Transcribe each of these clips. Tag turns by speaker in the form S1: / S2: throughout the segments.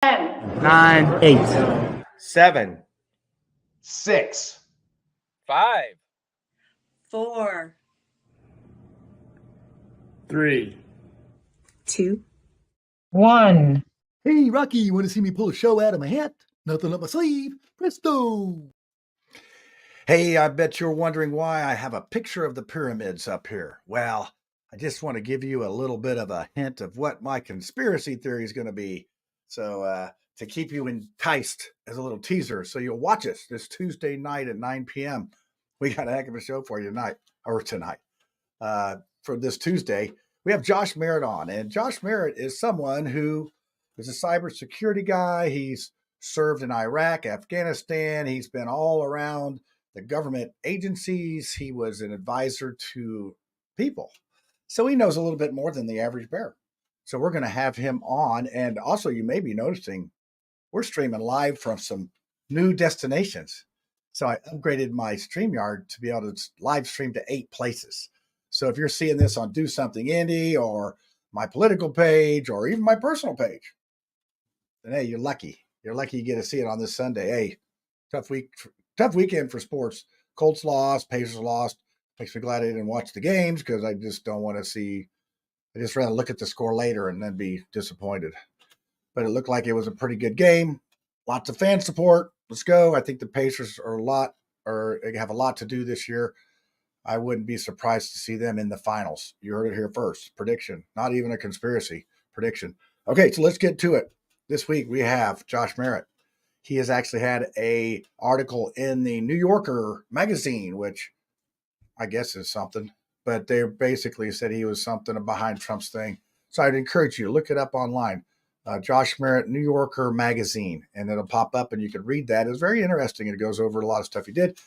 S1: 10,
S2: 9, 8,
S3: 7,
S4: 6,
S5: 5,
S6: 4,
S2: 3,
S6: 2,
S7: 1.
S8: Hey, Rocky, you want to see me pull a show out of my hat? Nothing up my sleeve. Presto! Hey, I bet you're wondering why I have a picture of the pyramids up here. Well, I just want to give you a little bit of a hint of what my conspiracy theory is going to be. So, to keep you enticed as a little teaser, so you'll watch us this Tuesday night at 9 p.m. We got a heck of a show for you tonight. For this Tuesday, we have Josh Merritt on. And Josh Merritt is someone who is a cybersecurity guy. He's served in Iraq, Afghanistan. He's been all around the government agencies. He was an advisor to people. So he knows a little bit more than the average bear. So we're going to have him on. And also, you may be noticing we're streaming live from some new destinations. So I upgraded my StreamYard to be able to live stream to 8 places. So if you're seeing this on Do Something Indie or my political page or even my personal page, then hey, you're lucky. You're lucky you get to see it on this Sunday. Hey, tough weekend for sports. Colts lost, Pacers lost. Makes me glad I didn't watch the games because I just don't want to see. I just rather look at the score later and then be disappointed. But it looked like it was a pretty good game. Lots of fan support. Let's go. I think the Pacers have a lot to do this year. I wouldn't be surprised to see them in the finals. You heard it here first. Prediction. Not even a conspiracy. Prediction. Okay, so let's get to it. This week we have Josh Merritt. He has actually had an article in the New Yorker magazine, which I guess is something. But they basically said he was something behind Trump's thing. So I'd encourage you to look it up online. Josh Merritt, New Yorker magazine, and it'll pop up and you can read that. It's very interesting and it goes over a lot of stuff he did.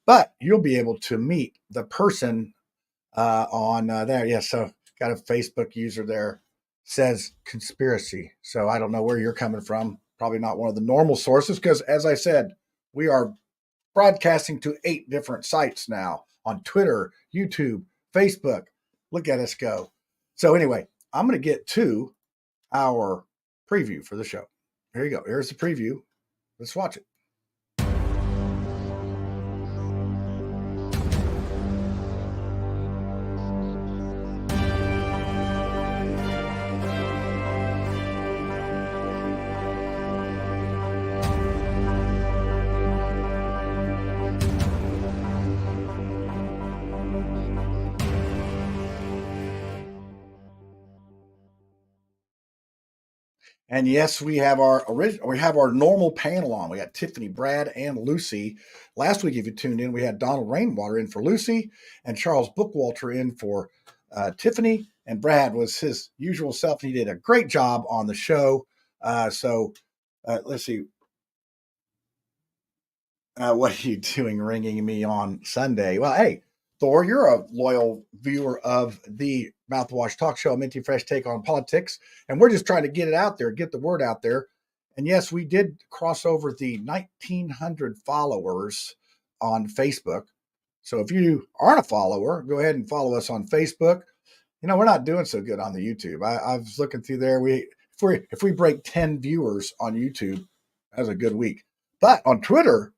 S8: But you'll be able to meet the person on there. Yeah, so got a Facebook user there, says conspiracy. So I don't know where you're coming from. Probably not one of the normal sources because, as I said, we are broadcasting to 8 different sites now on Twitter, YouTube, Facebook. Look at us go. So anyway, I'm going to get to our preview for the show. Here you go. Here's the preview. Let's watch it. And yes, we have our normal panel on. We got Tiffany, Brad, and Lucy. Last week, if you tuned in, we had Donald Rainwater in for Lucy and Charles Bookwalter in for Tiffany. And Brad was his usual self. He did a great job on the show. So let's see. What are you doing ringing me on Sunday? Well, hey, Thor, you're a loyal viewer of the Mouthwash Talk Show, a minty fresh take on politics. And we're just trying to get it out there, get the word out there. And yes, we did cross over the 1,900 followers on Facebook. So if you aren't a follower, go ahead and follow us on Facebook. You know, we're not doing so good on the YouTube. I was looking through there. If we break 10 viewers on YouTube, that's a good week. But on Twitter,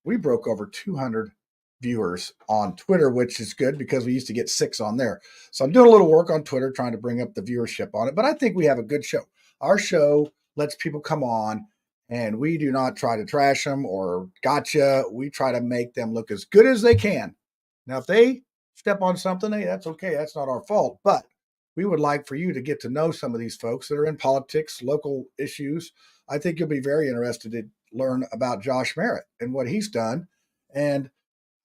S8: we broke over 200 viewers on Twitter, which is good because we used to get 6 on there. So I'm doing a little work on Twitter, trying to bring up the viewership on it. But I think we have a good show. Our show lets people come on, and we do not try to trash them or gotcha. We try to make them look as good as they can. Now, if they step on something, hey, that's okay. That's not our fault. But we would like for you to get to know some of these folks that are in politics, local issues. I think you'll be very interested to learn about Josh Merritt and what he's done. And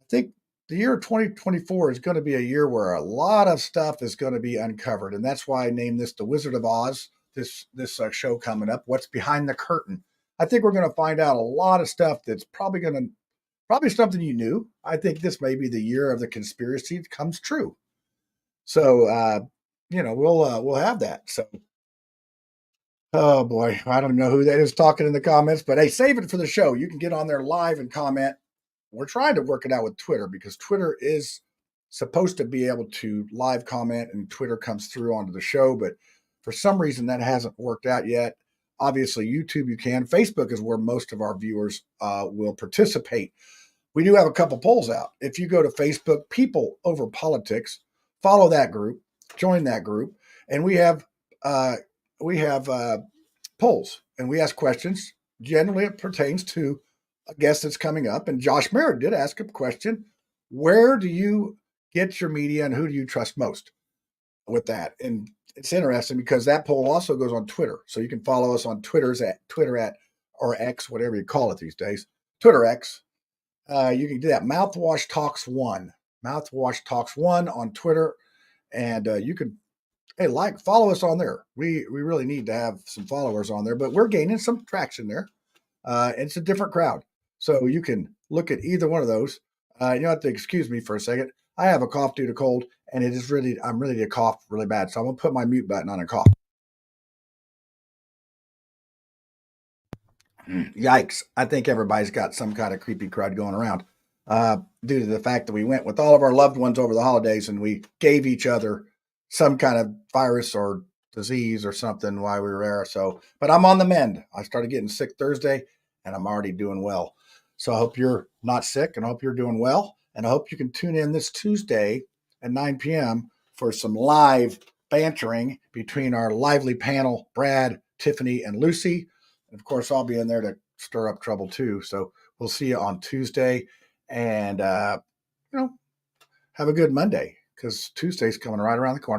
S8: I think the year 2024 is going to be a year where a lot of stuff is going to be uncovered. And that's why I named this The Wizard of Oz, this show coming up, What's Behind the Curtain. I think we're going to find out a lot of stuff that's probably something you knew. I think this may be the year of the conspiracy that comes true. So, we'll have that. So, oh boy, I don't know who that is talking in the comments, but hey, save it for the show. You can get on there live and comment. We're trying to work it out with Twitter because Twitter is supposed to be able to live comment and Twitter comes through onto the show, but for some reason that hasn't worked out yet. Obviously, YouTube you can. Facebook is where most of our viewers will participate. We do have a couple polls out. If you go to Facebook, People Over Politics, follow that group, join that group, and we have polls and we ask questions. Generally, it pertains to a guest that's coming up. And Josh Merritt did ask a question: where do you get your media, and who do you trust most? With that, and it's interesting because that poll also goes on Twitter, so you can follow us on Twitter at or X, whatever you call it these days, Twitter X. You can do that. Mouthwash Talks One, Mouthwash Talks One on Twitter, and you can follow us on there. We really need to have some followers on there, but we're gaining some traction there. It's a different crowd, so you can look at either one of those. You have to excuse me for a second. I have a cough due to cold, and I'm ready to cough really bad. So I'm gonna put my mute button on and cough. Yikes! I think everybody's got some kind of creepy crud going around due to the fact that we went with all of our loved ones over the holidays, and we gave each other some kind of virus or disease or something while we were there. So, but I'm on the mend. I started getting sick Thursday, and I'm already doing well. So I hope you're not sick, and I hope you're doing well. And I hope you can tune in this Tuesday at 9 p.m. for some live bantering between our lively panel, Brad, Tiffany, and Lucy. And of course, I'll be in there to stir up trouble too. So we'll see you on Tuesday. And, have a good Monday, because Tuesday's coming right around the corner.